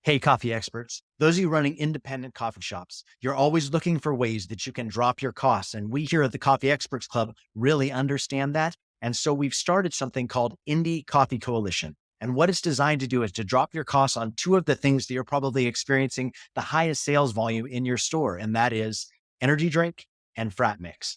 Hey, coffee experts. Those of you running independent coffee shops, you're always looking for ways that you can drop your costs. And we here at the Coffee Experts Club really understand that. And so we've started something called Indie Coffee Coalition. And what it's designed to do is to drop your costs on two of the things that you're probably experiencing the highest sales volume in your store. And that is energy drink and frat mix.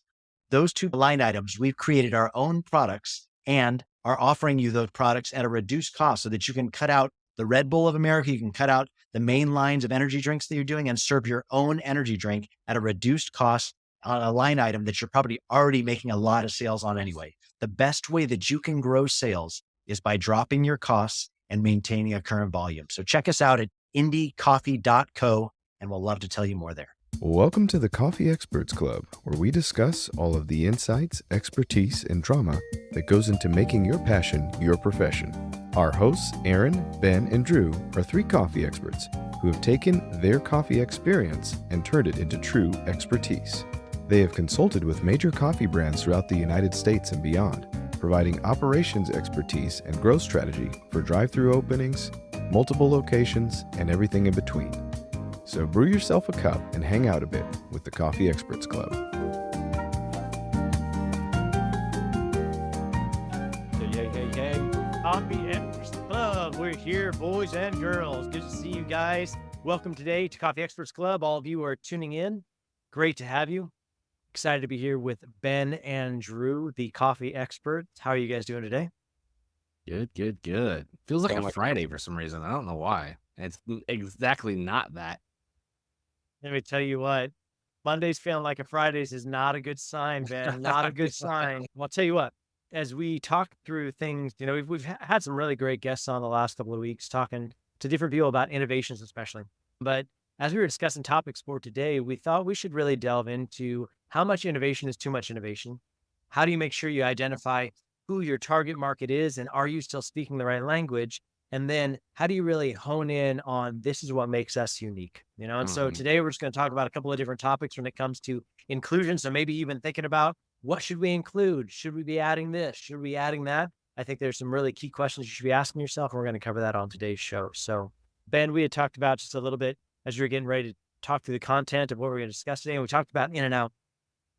Those two line items, we've created our own products and are offering you those products at a reduced cost so that you can cut out the Red Bull of America. You can cut out the main lines of energy drinks that you're doing and serve your own energy drink at a reduced cost on a line item that you're probably already making a lot of sales on anyway. The best way that you can grow sales is by dropping your costs and maintaining a current volume. So check us out at indiecoffee.co and we'll love to tell you more there. Welcome to the Coffee Experts Club, where we discuss all of the insights, expertise, and drama that goes into making your passion your profession. Our hosts, Aaron, Ben, and Drew, are three coffee experts who have taken their coffee experience and turned it into true expertise. They have consulted with major coffee brands throughout the United States and beyond, providing operations expertise and growth strategy for drive-through openings, multiple locations, and everything in between. So brew yourself a cup and hang out a bit with the Coffee Experts Club. Hey, Coffee Experts Club. We're here, boys and girls. Good to see you guys. Welcome today to Coffee Experts Club. All of you who are tuning in, great to have you. Excited to be here with Ben and Drew, the coffee experts. How are you guys doing today? Good. Feels like a Friday for some reason. I don't know why. It's exactly not that. Let me tell you what, Mondays feeling like a Fridays is not a good sign, Ben. Not a good sign. Well, I'll tell you what, as we talk through things, we've had some really great guests on the last couple of weeks talking to different people about innovations, especially. But as we were discussing topics for today, we thought we should really delve into how much innovation is too much innovation. How do you make sure you identify who your target market is, and are you still speaking the right language? And then how do you really hone in on this is what makes us unique, And so today we're just going to talk about a couple of different topics when it comes to inclusion. So maybe even thinking about what should we include? Should we be adding this? Should we be adding that? I think there's some really key questions you should be asking yourself, and we're going to cover that on today's show. So Ben, we had talked about just a little bit as you're getting ready to talk through the content of what we're going to discuss today. And we talked about In-N-Out.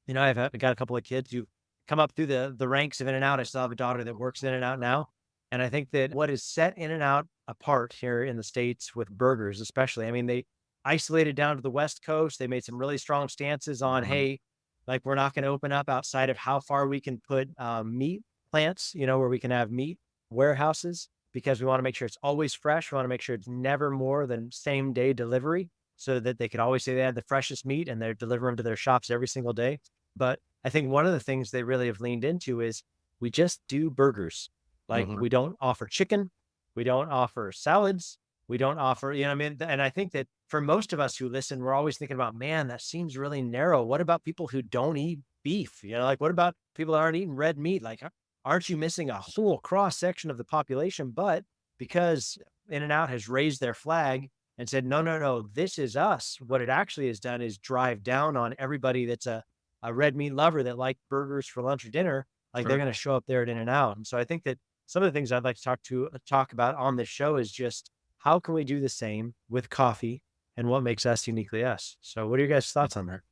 I've got a couple of kids who come up through the ranks of In-N-Out. I still have a daughter that works In-N-Out now. And I think that what has set In-N-Out apart here in the States with burgers, especially, they isolated down to the West Coast. They made some really strong stances on, hey, like we're not going to open up outside of how far we can put meat plants, where we can have meat warehouses, because we want to make sure it's always fresh. We want to make sure it's never more than same day delivery, so that they could always say they had the freshest meat and they're delivering them to their shops every single day. But I think one of the things they really have leaned into is we just do burgers. Like we don't offer chicken, we don't offer salads, we don't offer, And I think that for most of us who listen, we're always thinking about, man, that seems really narrow. What about people who don't eat beef? What about people that aren't eating red meat? Like, aren't you missing a whole cross section of the population? But because In-N-Out has raised their flag and said, no, this is us. What it actually has done is drive down on everybody that's a red meat lover that liked burgers for lunch or dinner. Like they're going to show up there at In-N-Out. And so I think that some of the things I'd like to talk about on this show is just how can we do the same with coffee and what makes us uniquely us? So what are your guys' thoughts on that?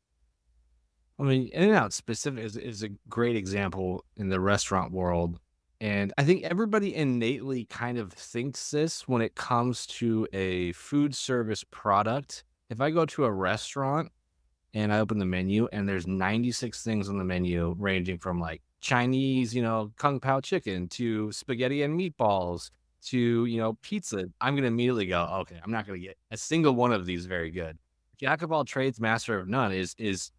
In-N-Out specific is a great example in the restaurant world. And I think everybody innately kind of thinks this when it comes to a food service product. If I go to a restaurant and I open the menu and there's 96 things on the menu, ranging from like Chinese, Kung Pao chicken to spaghetti and meatballs to, pizza, I'm going to immediately go, okay, I'm not going to get a single one of these very good. Jack of all trades, master of none is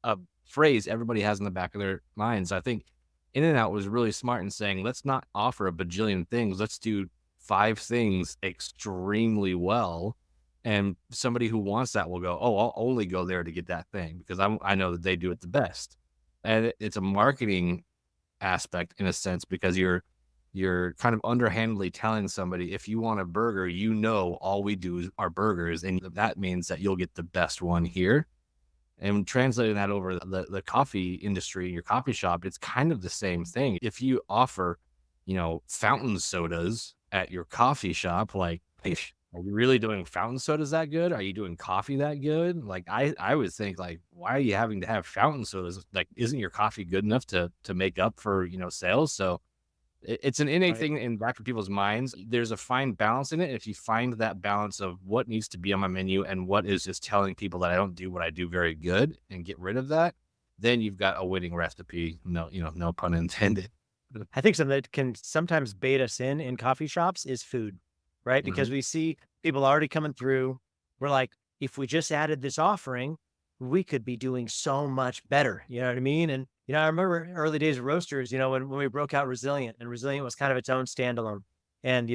a phrase everybody has in the back of their minds. I think In-N-Out was really smart in saying, let's not offer a bajillion things. Let's do 5 things extremely well. And somebody who wants that will go, oh, I'll only go there to get that thing because I know that they do it the best. And it's a marketing aspect in a sense, because you're kind of underhandedly telling somebody, if you want a burger, all we do are burgers, and that means that you'll get the best one here. And translating that over the coffee industry, your coffee shop, it's kind of the same thing. If you offer, fountain sodas at your coffee shop, like Are you really doing fountain sodas that good? Are you doing coffee that good? Like I would think like, why are you having to have fountain sodas? Like, isn't your coffee good enough to make up for, sales? So it's an innate Right. thing in back of people's minds. There's a fine balance in it. If you find that balance of what needs to be on my menu and what is just telling people that I don't do what I do very good and get rid of that, then you've got a winning recipe. No, no pun intended. I think something that can sometimes bait us in coffee shops is food, right? Because Mhm. we see people already coming through. We're like, if we just added this offering, we could be doing so much better. You know what I mean? And, I remember early days of roasters, when we broke out Resilient, and Resilient was kind of its own standalone. And,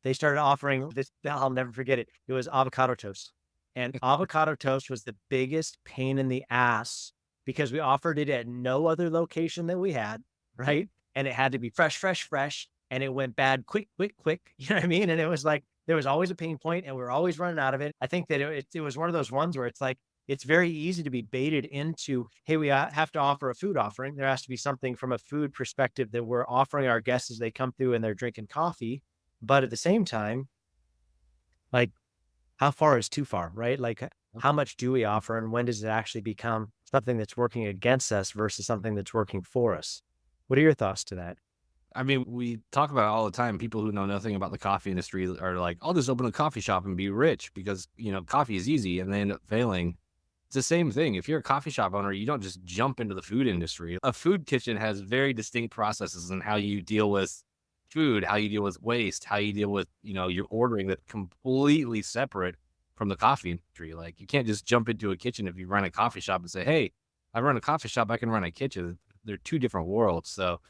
they started offering this, I'll never forget it. It was avocado toast. And avocado toast was the biggest pain in the ass because we offered it at no other location that we had, right? And it had to be fresh, fresh, fresh. And it went bad quick, quick, quick. You know what I mean? And it was like there was always a pain point, and we were always running out of it. I think that it was one of those ones where it's like it's very easy to be baited into, hey, we have to offer a food offering. There has to be something from a food perspective that we're offering our guests as they come through and they're drinking coffee. But at the same time, like how far is too far, right? Like how much do we offer, and when does it actually become something that's working against us versus something that's working for us? What are your thoughts to that? I mean, we talk about it all the time. People who know nothing about the coffee industry are like, I'll just open a coffee shop and be rich because, coffee is easy, and they end up failing. It's the same thing. If you're a coffee shop owner, you don't just jump into the food industry. A food kitchen has very distinct processes in how you deal with food, how you deal with waste, how you deal with, your ordering that completely separate from the coffee industry. Like you can't just jump into a kitchen if you run a coffee shop and say, hey, I run a coffee shop, I can run a kitchen. They're two different worlds. So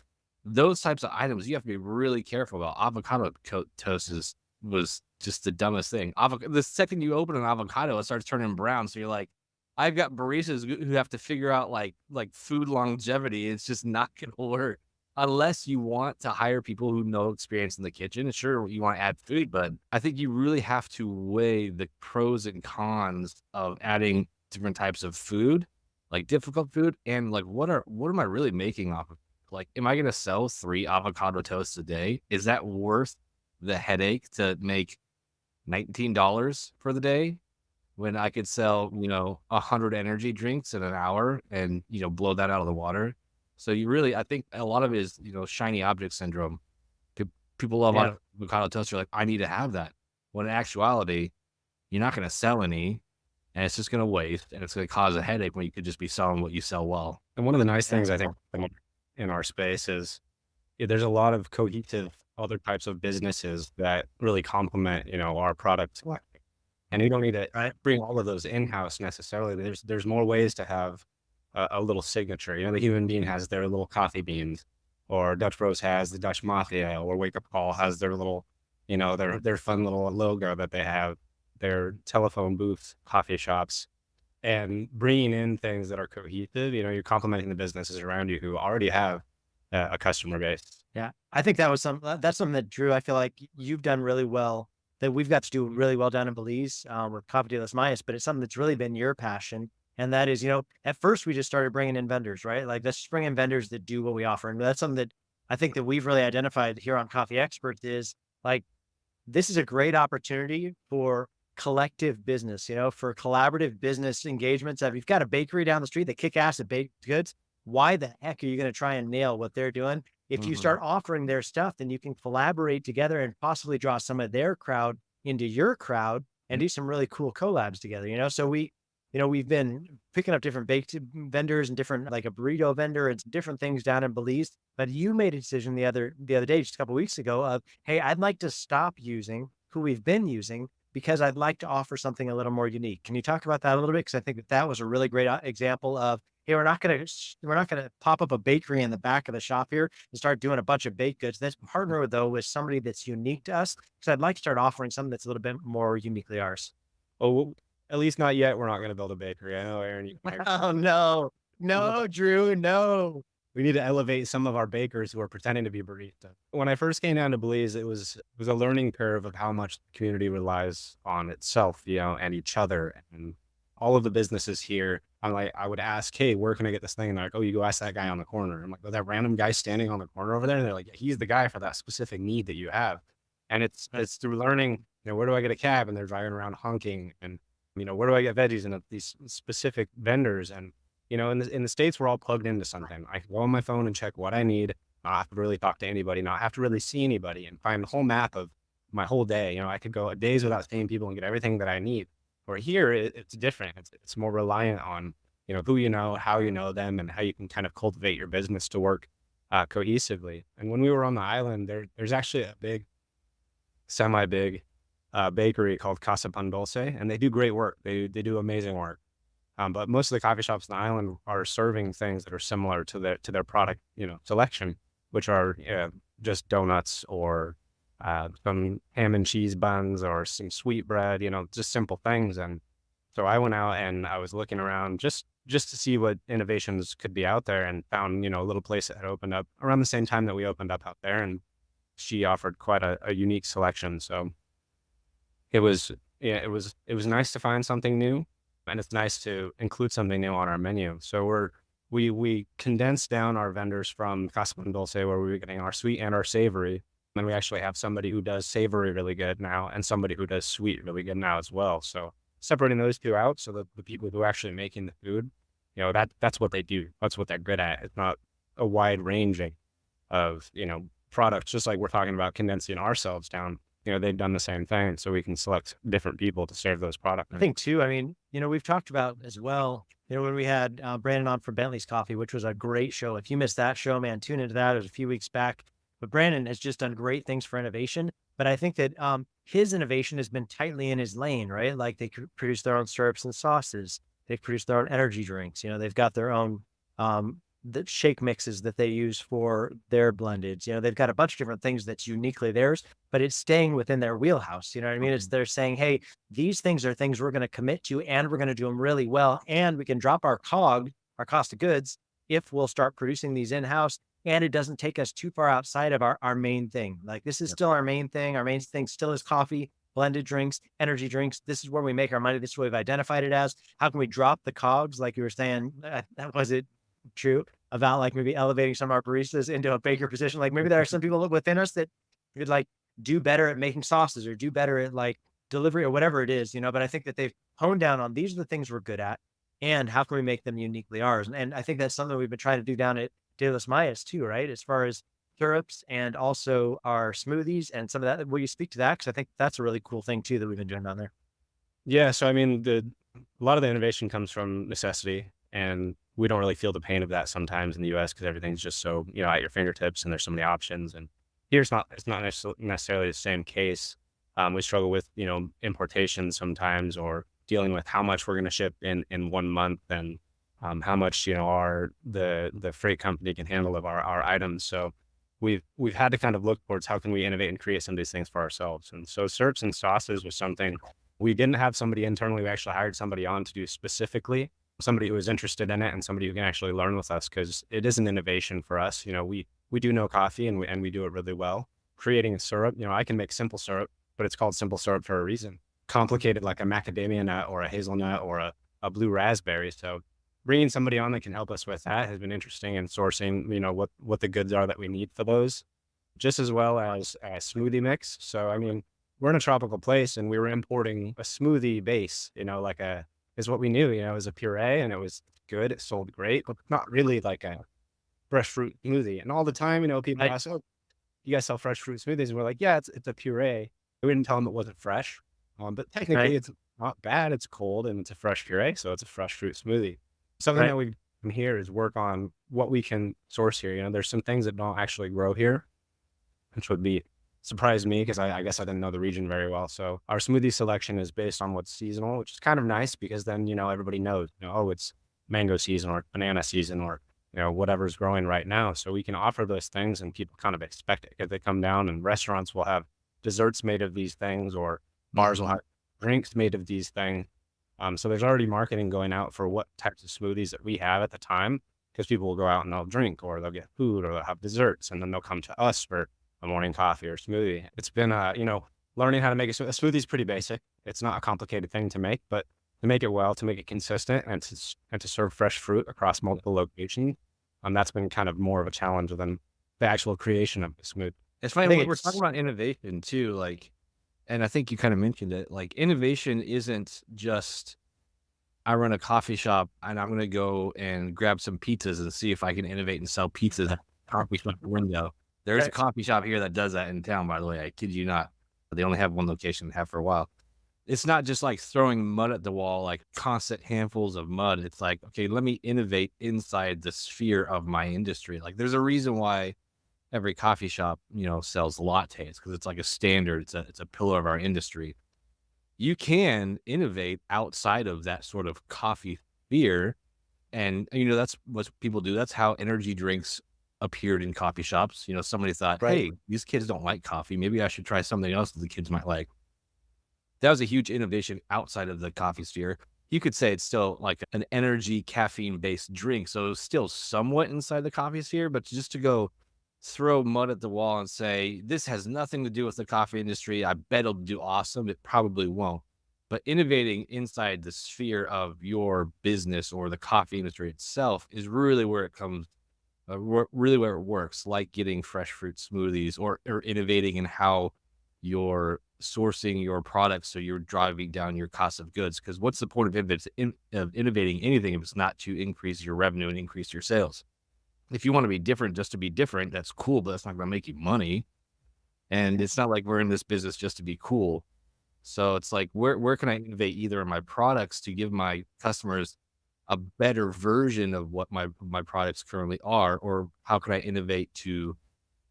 those types of items you have to be really careful about. Avocado toast was just the dumbest thing. The second you open an avocado, it starts turning brown. So you're like, I've got baristas who have to figure out like food longevity. It's just not gonna work unless you want to hire people who know experience in the kitchen. And sure, you want to add food, but I think you really have to weigh the pros and cons of adding different types of food, like difficult food, and like what am I really making off of? Like, am I gonna sell 3 avocado toasts a day? Is that worth the headache to make $19 for the day when I could sell, 100 energy drinks in an hour and, blow that out of the water? So I think a lot of it is, shiny object syndrome. Pe People love Yeah. avocado toast. You're like, "I need to have that." When in actuality, you're not gonna sell any, and it's just gonna waste, and it's gonna cause a headache when you could just be selling what you sell well. And one of the nice Yeah. things I think in our space is there's a lot of cohesive other types of businesses that really complement, our product line. And you don't need to Right. bring all of those in-house necessarily. There's more ways to have a little signature. The human being has their little coffee beans, or Dutch Bros has the Dutch Mafia, or Wake Up Call has their little, their fun little logo that they have, their telephone booth coffee shops, and bringing in things that are cohesive. You're complementing the businesses around you who already have a customer base. Yeah. I think that's something that Drew, I feel like you've done really well, that we've got to do really well down in Belize, with Coffee de las Mayas, but it's something that's really been your passion. And that is, at first we just started bringing in vendors, right? Like let's just bring in vendors that do what we offer. And that's something that I think that we've really identified here on Coffee Experts is like, this is a great opportunity for collective business, for collaborative business engagements. If you've got a bakery down the street that kick ass at baked goods, why the heck are you going to try and nail what they're doing? If you Mhm. start offering their stuff, then you can collaborate together and possibly draw some of their crowd into your crowd and do some really cool collabs together. So we've been picking up different baked vendors and different, like a burrito vendor and some different things down in Belize. But you made a decision the other day, just a couple of weeks ago, of, hey, I'd like to stop using who we've been using because I'd like to offer something a little more unique. Can you talk about that a little bit? Because I think that was a really great example of, hey, we're not gonna pop up a bakery in the back of the shop here and start doing a bunch of baked goods. Let's partner though with somebody that's unique to us, because I'd like to start offering something that's a little bit more uniquely ours. Oh, at least not yet. We're not going to build a bakery. I know, Aaron. Oh no, no, Drew, no. We need to elevate some of our bakers who are pretending to be barista. When I first came down to Belize, it was a learning curve of how much the community relies on itself, and each other, and all of the businesses here. I'm like, I would ask, hey, where can I get this thing? And they're like, oh, you go ask that guy on the corner. I'm like, oh, that random guy standing on the corner over there. And they're like, yeah, he's the guy for that specific need that you have. And it's through learning, where do I get a cab? And they're driving around honking. And, where do I get veggies? And these specific vendors. And, in the States, we're all plugged into something. I can go on my phone and check what I need, not have to really talk to anybody, not have to really see anybody, and find the whole map of my whole day. I could go days without seeing people and get everything that I need. Or here, it's different. It's more reliant on, who you know, how you know them, and how you can kind of cultivate your business to work cohesively. And when we were on the island, there's actually a big, semi-big bakery called Casa Pan Dulce, and they do great work. They do amazing work. But most of the coffee shops on the island are serving things that are similar to their product, selection, which are just donuts or some ham and cheese buns or some sweet bread, just simple things. And so I went out and I was looking around just to see what innovations could be out there, and found, a little place that had opened up around the same time that we opened up out there. And she offered quite a unique selection. So it was, it was nice to find something new, and it's nice to include something new on our menu. So we condensed down our vendors from Casa Pan Dulce, where we were getting our sweet and our savory. And we actually have somebody who does savory really good now, and somebody who does sweet really good now as well. So separating those two out, so that the people who are actually making the food, that's what they do. That's what they're good at. It's not a wide ranging of, products, just like we're talking about condensing ourselves down. They've done the same thing, so we can select different people to serve those products. I think too, I mean, we've talked about as well, when we had Brandon on for Bentley's Coffee, which was a great show. If you missed that show, man, tune into that. It was a few weeks back. But Brandon has just done great things for innovation. But I think that his innovation has been tightly in his lane, right? Like they produce their own syrups and sauces. They've produced their own energy drinks. They've got their own the shake mixes that they use for their blendeds. They've got a bunch of different things that's uniquely theirs, but it's staying within their wheelhouse. You know what I mean? It's they're saying, hey, these things are things we're going to commit to, and we're going to do them really well. And we can drop our our cost of goods, if we'll start producing these in-house, and it doesn't take us too far outside of our main thing. Like this is still our main thing. Our main thing still is coffee, blended drinks, energy drinks. This is where we make our money. This is what we've identified it as. How can we drop the cogs? Like you were saying, was it true about like maybe elevating some of our baristas into a baker position? Like maybe there are some people within us that could like do better at making sauces, or do better at like delivery, or whatever it is, but I think that they've honed down on these are the things we're good at, and how can we make them uniquely ours? And I think that's something we've been trying to do down at De Los Mayas too, right? As far as syrups and also our smoothies and some of that. Will you speak to that? Because I think that's a really cool thing too that we've been doing down there. Yeah. So, I mean, a lot of the innovation comes from necessity, and we don't really feel the pain of that sometimes in the US, because everything's just so, at your fingertips, and there's so many options. And here it's not necessarily the same case. We struggle with, importation sometimes, or dealing with how much we're going to ship in 1 month, and how much, the freight company can handle of our items. So we've had to kind of look towards how can we innovate and create some of these things for ourselves. And so syrups and sauces was something we didn't have somebody internally. We actually hired somebody on to do specifically, somebody who was interested in it, and somebody who can actually learn with us, because it is an innovation for us. We do know coffee, and we do it really well. Creating a syrup, I can make simple syrup, but it's called simple syrup for a reason. Complicated, like a macadamia nut or a hazelnut or a blue raspberry. So bringing somebody on that can help us with that has been interesting, and sourcing, what the goods are that we need for those, just as well as a smoothie mix. So, I mean, we're in a tropical place, and we were importing a smoothie base, is what we knew, it was a puree, and it was good. It sold great, but not really like a fresh fruit smoothie. And all the time, people ask, oh, you guys sell fresh fruit smoothies? And we're like, yeah, it's a puree. We didn't tell them it wasn't fresh. But technically it's not bad. It's cold, and it's a fresh puree. So it's a fresh fruit smoothie. Something that we can here is work on what we can source here. There's some things that don't actually grow here, which would be surprised me, because I guess I didn't know the region very well. So our smoothie selection is based on what's seasonal, which is kind of nice, because then, everybody knows, oh, it's mango season or banana season, or, whatever's growing right now. So we can offer those things, and people kind of expect it, because they come down, and restaurants will have desserts made of these things, or bars will have drinks made of these things. So there's already marketing going out for what types of smoothies that we have at the time, because people will go out and they'll drink, or they'll get food, or they'll have desserts, and then they'll come to us for a morning coffee or smoothie. It's been, learning how to make a smoothie is pretty basic. It's not a complicated thing to make, but to make it well, to make it consistent, and to serve fresh fruit across multiple locations, that's been kind of more of a challenge than the actual creation of the smoothie. It's funny, we're talking about innovation too. Like, And I think you kind of mentioned it, like innovation isn't just I run a coffee shop and I'm going to go and grab some pizzas and see if I can innovate and sell pizzas at the coffee shop window. There's a Right. coffee shop here that does that in town, by the way. I kid you not. They only have one location, have for a while. It's not just like throwing mud at the wall, like constant handfuls of mud. It's like, okay, let me innovate inside the sphere of my industry. Like there's a reason why every coffee shop, sells lattes because it's like a standard. It's a pillar of our industry. You can innovate outside of that sort of coffee sphere. And, that's what people do. That's how energy drinks appeared in coffee shops. Somebody thought, Right. hey, these kids don't like coffee. Maybe I should try something else that the kids might like. That was a huge innovation outside of the coffee sphere. You could say it's still like an energy caffeine based drink. So it's still somewhat inside the coffee sphere, but just to go throw mud at the wall and say, this has nothing to do with the coffee industry. I bet it'll do awesome. It probably won't. But innovating inside the sphere of your business or the coffee industry itself is really where it comes, really where it works, like getting fresh fruit smoothies or innovating in how you're sourcing your products. So you're driving down your cost of goods. Because what's the point of innovating anything if it's not to increase your revenue and increase your sales? If you want to be different just to be different, that's cool, but that's not going to make you money. And it's not like we're in this business just to be cool. So it's like, where can I innovate either in my products to give my customers a better version of what my products currently are, or how can I innovate to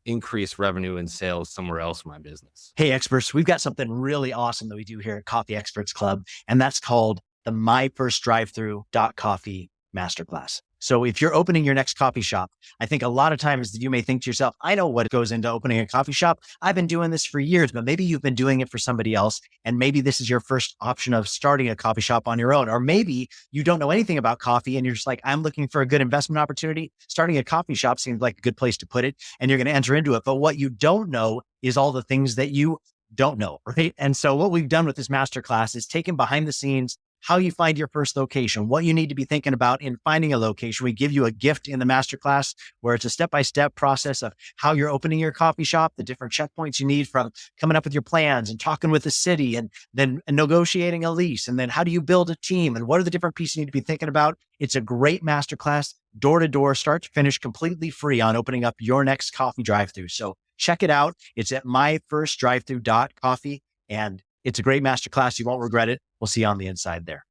increase revenue and sales somewhere else in my business? Hey, experts, we've got something really awesome that we do here at Coffee Experts Club, and that's called the My First Drive-Through Coffee Masterclass. So if you're opening your next coffee shop, I think a lot of times you may think to yourself, I know what goes into opening a coffee shop. I've been doing this for years, but maybe you've been doing it for somebody else. And maybe this is your first option of starting a coffee shop on your own. Or maybe you don't know anything about coffee and you're just like, I'm looking for a good investment opportunity. Starting a coffee shop seems like a good place to put it, and you're going to enter into it. But what you don't know is all the things that you don't know, right? And so what we've done with this masterclass is taken behind the scenes how you find your first location, what you need to be thinking about in finding a location. We give you a gift in the masterclass where it's a step-by-step process of how you're opening your coffee shop, the different checkpoints you need from coming up with your plans and talking with the city and then negotiating a lease. And then how do you build a team and what are the different pieces you need to be thinking about? It's a great masterclass, door to door, start to finish, completely free on opening up your next coffee drive-through. So check it out. It's at myfirstdrivethrough.coffee and it's a great masterclass. You won't regret it. We'll see you on the inside there.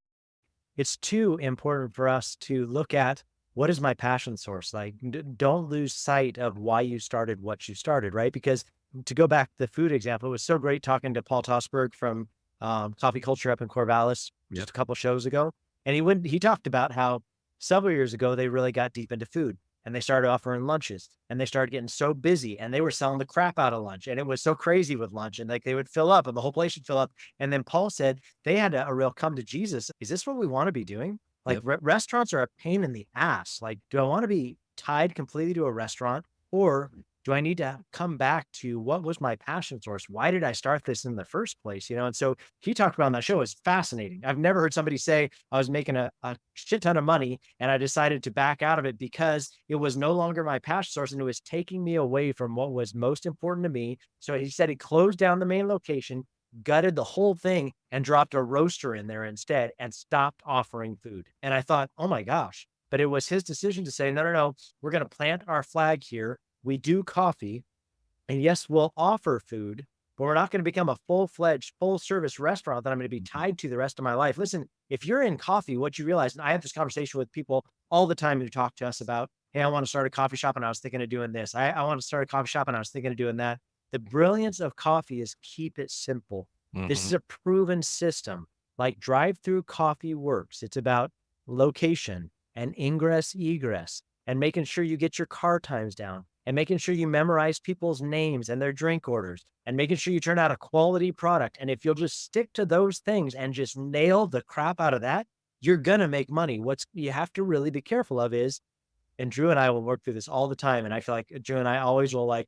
It's too important for us to look at what is my passion source? Like, don't lose sight of why you started what you started, right? Because to go back to the food example, it was so great talking to Paul Tosberg from Coffee Culture up in Corvallis just a couple shows ago. And he talked about how several years ago, they really got deep into food and they started offering lunches and they started getting so busy and they were selling the crap out of lunch. And it was so crazy with lunch and like they would fill up and the whole place would fill up. And then Paul said they had a real come to Jesus. Is this what we want to be doing? Like restaurants are a pain in the ass. Like, do I want to be tied completely to a restaurant or do I need to come back to what was my passion source? Why did I start this in the first place? And so he talked about on that show. It's fascinating. I've never heard somebody say I was making a shit ton of money and I decided to back out of it because it was no longer my passion source and it was taking me away from what was most important to me. So he said he closed down the main location, gutted the whole thing and dropped a roaster in there instead and stopped offering food. And I thought, oh my gosh, but it was his decision to say, no, we're going to plant our flag here. We do coffee and yes, we'll offer food, but we're not going to become a full-fledged, full-service restaurant that I'm going to be tied to the rest of my life. Listen, if you're in coffee, what you realize, and I have this conversation with people all the time who talk to us about, hey, I want to start a coffee shop and I was thinking of doing this. I want to start a coffee shop and I was thinking of doing that. The brilliance of coffee is keep it simple. This is a proven system. Like drive-through coffee works. It's about location and ingress, egress, and making sure you get your car times down and making sure you memorize people's names and their drink orders and making sure you turn out a quality product. And if you'll just stick to those things and just nail the crap out of that, you're going to make money. What you have to really be careful of is, and Drew and I will work through this all the time. And I feel like Drew and I always will like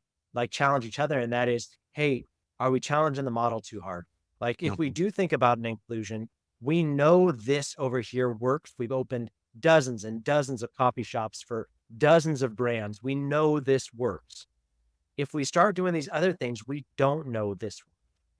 challenge each other. And that is, hey, are we challenging the model too hard? Like if we do think about an inclusion, we know this over here works. We've opened dozens and dozens of coffee shops for dozens of brands. We know this works. If we start doing these other things, we don't know this.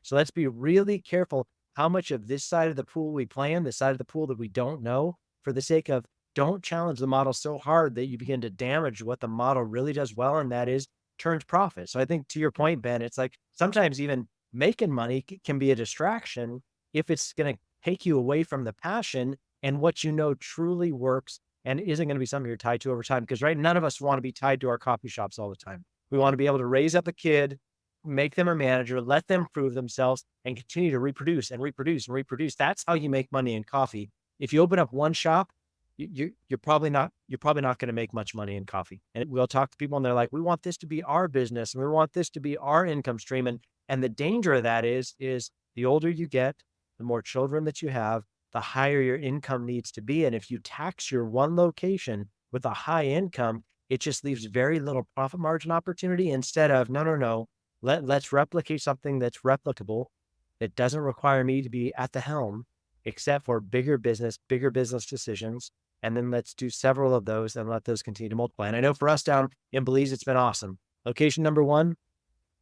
So let's be really careful how much of this side of the pool we play in, the side of the pool that we don't know, for the sake of don't challenge the model so hard that you begin to damage what the model really does well, and that is turns profit. So I think to your point, Ben, it's like sometimes even making money can be a distraction if it's going to take you away from the passion and what you know truly works and isn't going to be something you're tied to over time. Because right, none of us want to be tied to our coffee shops all the time. We want to be able to raise up a kid, make them a manager, let them prove themselves, and continue to reproduce and reproduce and reproduce. That's how you make money in coffee. If you open up one shop, you're probably not going to make much money in coffee. And we'll talk to people and they're like, we want this to be our business and we want this to be our income stream. And the danger of that is the older you get, the more children that you have, the higher your income needs to be. And if you tax your one location with a high income, it just leaves very little profit margin opportunity instead of, no. Let's replicate something that's replicable, that doesn't require me to be at the helm, except for bigger business decisions. And then let's do several of those and let those continue to multiply. And I know for us down in Belize, it's been awesome. Location number 1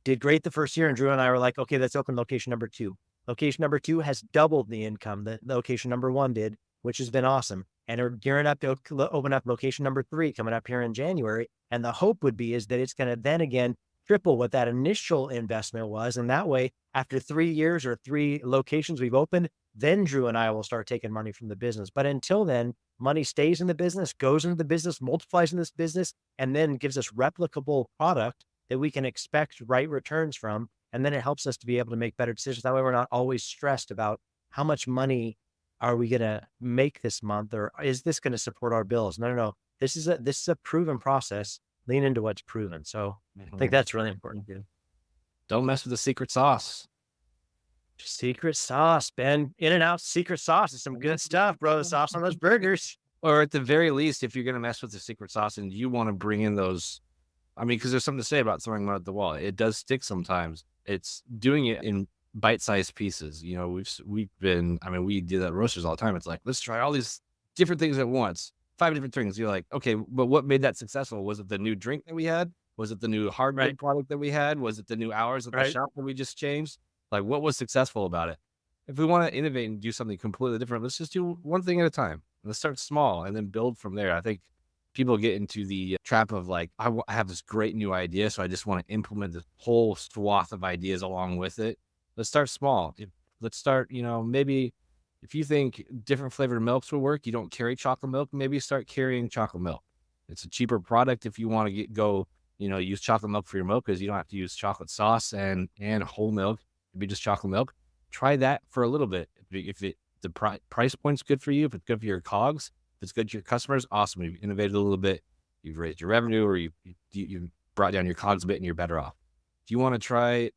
did great the first year. And Drew and I were like, okay, let's open location number 2. Location number 2 has doubled the income that location number 1 did, which has been awesome. And we're gearing up to open up location number 3 coming up here in January. And the hope would be is that it's going to then again triple what that initial investment was. And that way, after 3 years or 3 locations we've opened, then Drew and I will start taking money from the business. But until then, money stays in the business, goes into the business, multiplies in this business, and then gives us replicable product that we can expect right returns from. And then it helps us to be able to make better decisions. That way we're not always stressed about how much money are we going to make this month, or is this going to support our bills? No. This is a proven process. Lean into what's proven. So I think that's really important, dude. Don't mess with the secret sauce. Secret sauce, Ben. In-N-Out secret sauce is some good stuff, bro. The sauce on those burgers. Or at the very least, if you're going to mess with the secret sauce and you want to bring in those, I mean, because there's something to say about throwing mud at the wall. It does stick sometimes. It's doing it in bite-sized pieces. You know, we do that at roasters all the time. It's like, let's try all these different things at once. 5 different things. You're like, okay, but what made that successful? Was it the new drink that we had? Was it the new hard good product that we had? Was it the new hours at the shop that we just changed? Like, what was successful about it? If we want to innovate and do something completely different, let's just do one thing at a time. Let's start small and then build from there. I think people get into the trap of like, I have this great new idea, so I just want to implement this whole swath of ideas along with it. Let's start small. Let's start, maybe if you think different flavored milks will work, you don't carry chocolate milk, maybe start carrying chocolate milk. It's a cheaper product if you want to use chocolate milk for your mochas. You don't have to use chocolate sauce and whole milk. It'd be just chocolate milk. Try that for a little bit. If the price point's good for you, if it's good for your COGS, if it's good to your customers, awesome. You've innovated a little bit. You've raised your revenue, or you've brought down your COGS a bit, and you're better off. If you want to try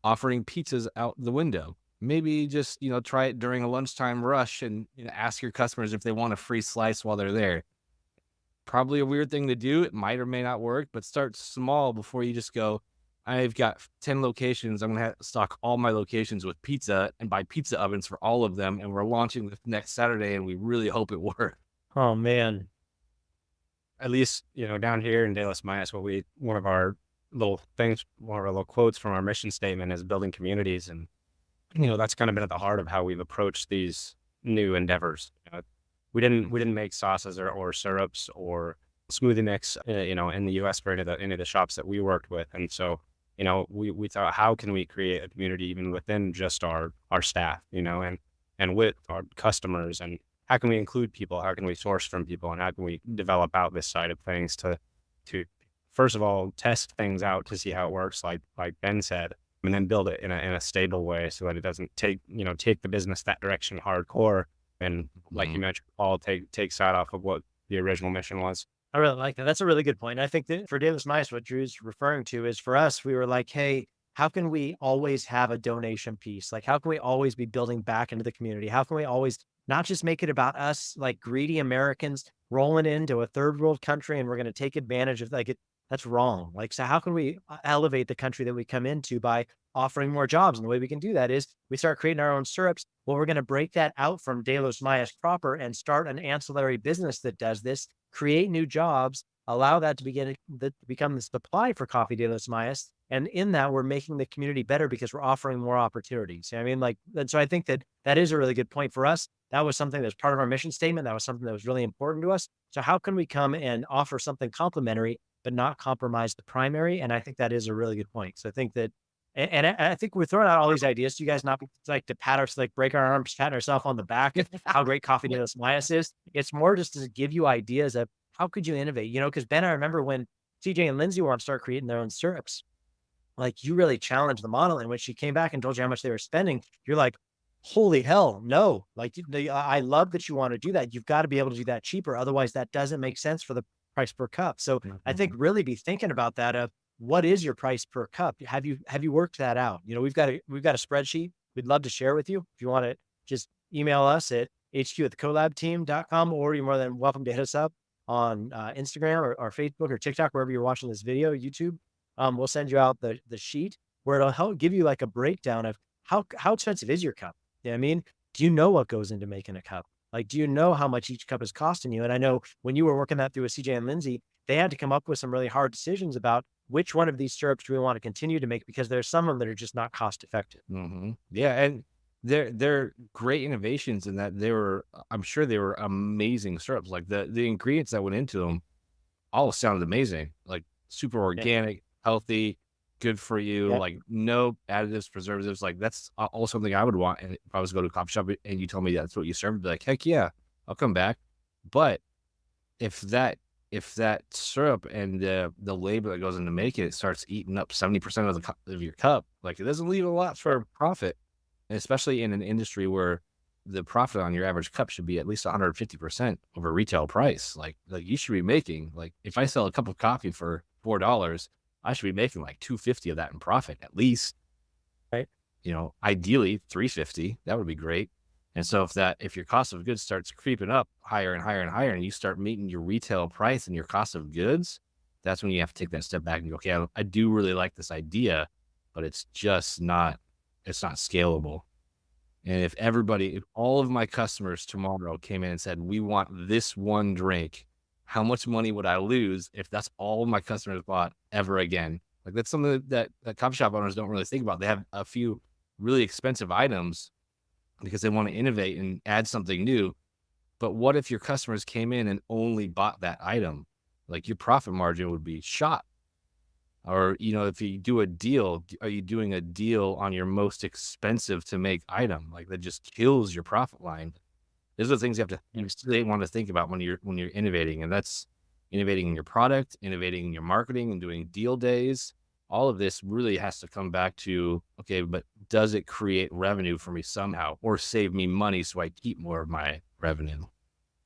offering pizzas out the window, maybe just try it during a lunchtime rush and ask your customers if they want a free slice while they're there. Probably a weird thing to do. It might or may not work, but start small before you just go, I've got 10 locations. I'm going to stock all my locations with pizza and buy pizza ovens for all of them. And we're launching this next Saturday, and we really hope it works. Oh, man. At least, down here in De Las Mayas, one of our little quotes from our mission statement is building communities. And, that's kind of been at the heart of how we've approached these new endeavors. We didn't make sauces or syrups or smoothie mix, in the U.S. for any of the shops that we worked with. And so, we thought, how can we create a community even within just our staff, and with our customers, and how can we include people? How can we source from people? And how can we develop out this side of things to first of all, test things out to see how it works, like Ben said, and then build it in a stable way so that it doesn't take the business that direction hardcore. And like you mentioned, Paul, take side off of what the original mission was. I really like that. That's a really good point. I think that for De Las Mayas, what Drew's referring to is for us, we were like, hey, how can we always have a donation piece? Like, how can we always be building back into the community? How can we always not just make it about us, like greedy Americans rolling into a third world country and we're going to take advantage of it? That's wrong. Like, so how can we elevate the country that we come into by offering more jobs? And the way we can do that is we start creating our own syrups. Well, we're going to break that out from De Las Mayas proper and start an ancillary business that does this, create new jobs, allow that to become the supply for Coffee de los Mayas. And in that, we're making the community better because we're offering more opportunities. I mean, like, and so I think that is a really good point for us. That was something that's part of our mission statement. That was something that was really important to us. So how can we come and offer something complementary, but not compromise the primary? And I think that is a really good point. So I think that, and I think we're throwing out all these ideas to you guys, not like to pat us, like break our arms, pat ourselves on the back of how great Coffee de los Mayas is. It's more just to give you ideas of how could you innovate, because Ben, I remember when CJ and Lindsay wanted to start creating their own syrups, like you really challenged the model. And when she came back and told you how much they were spending, you're like, holy hell, no. Like, I love that you want to do that. You've got to be able to do that cheaper. Otherwise that doesn't make sense for the price per cup. So I think really be thinking about that of what is your price per cup? Have you worked that out? We've got a spreadsheet we'd love to share with you. If you want to just email us at hq@thecollabteam.com, or you're more than welcome to hit us up on Instagram or Facebook or TikTok, wherever you're watching this video, YouTube. We'll send you out the sheet where it'll help give you like a breakdown of how expensive is your cup. You know what I mean? Do you know what goes into making a cup? Like, do you know how much each cup is costing you? And I know when you were working that through with CJ and Lindsay, they had to come up with some really hard decisions about which one of these syrups do we want to continue to make, because there's some of them that are just not cost effective. Yeah. And they're great innovations in that I'm sure they were amazing syrups. Like the ingredients that went into them all sounded amazing, like super organic, healthy, good for you, like no additives, preservatives. Like that's all something I would want. And if I was to go to a coffee shop and you told me that's what you serve, I'd be like, heck yeah, I'll come back. But if that syrup and the labor that goes into making it starts eating up 70% of your cup, like it doesn't leave a lot for profit. And especially in an industry where the profit on your average cup should be at least 150% over retail price. Like you should be making, like if I sell a cup of coffee for $4, I should be making like $2.50 of that in profit at least. Right. Ideally $3.50, that would be great. And so if your cost of goods starts creeping up higher and higher and higher, and you start meeting your retail price and your cost of goods, that's when you have to take that step back and go, okay, I do really like this idea, but it's just not scalable. And if all of my customers tomorrow came in and said, we want this one drink, how much money would I lose if that's all my customers bought ever again? Like that's something that coffee shop owners don't really think about. They have a few really expensive items because they want to innovate and add something new. But what if your customers came in and only bought that item? Like your profit margin would be shot. Or, if you do a deal, are you doing a deal on your most expensive to make item? Like that just kills your profit line. Those are the things you want to think about when you're innovating. And that's innovating in your product, innovating in your marketing, and doing deal days. All of this really has to come back to, okay, but does it create revenue for me somehow, or save me money so I keep more of my revenue?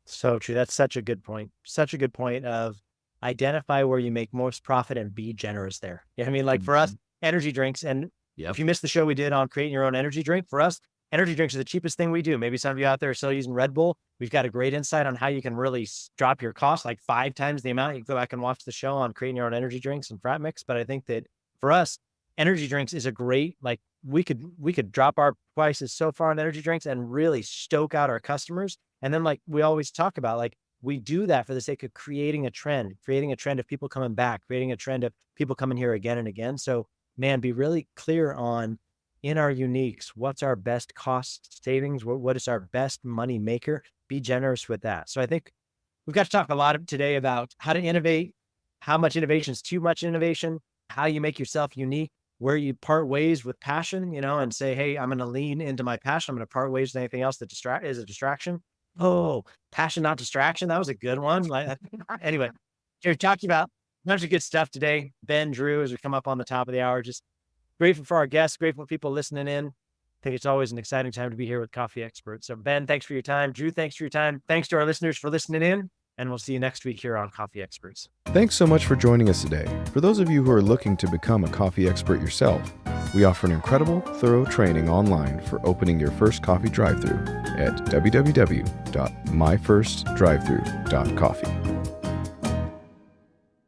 So true. That's such a good point. Such a good point of identify where you make most profit and be generous there. I mean, like for us, energy drinks, and if you missed the show we did on creating your own energy drink, for us, energy drinks are the cheapest thing we do. Maybe some of you out there are still using Red Bull. We've got a great insight on how you can really drop your cost like 5 times the amount. You can go back and watch the show on creating your own energy drinks and frat mix. But I think that for us, energy drinks is a great, like we could drop our prices so far on energy drinks and really stoke out our customers. And then like we always talk about, like we do that for the sake of creating a trend of people coming back, creating a trend of people coming here again and again. So man, be really clear on in our uniques, what's our best cost savings? What is our best money maker? Be generous with that. So I think we've got to talk a lot today about how to innovate, how much innovation is too much innovation, how you make yourself unique, where you part ways with passion, and say, hey, I'm going to lean into my passion. I'm going to part ways with anything else that is a distraction. Oh, passion, not distraction. That was a good one. Like, anyway, you're talking about a bunch of good stuff today. Ben, Drew, as we come up on the top of the hour, just grateful for our guests, grateful for people listening in. I think it's always an exciting time to be here with Coffee Experts. So Ben, thanks for your time. Drew, thanks for your time. Thanks to our listeners for listening in, and we'll see you next week here on Coffee Experts. Thanks so much for joining us today. For those of you who are looking to become a coffee expert yourself, we offer an incredible, thorough training online for opening your first coffee drive-thru at www.myfirstdrivethru.coffee.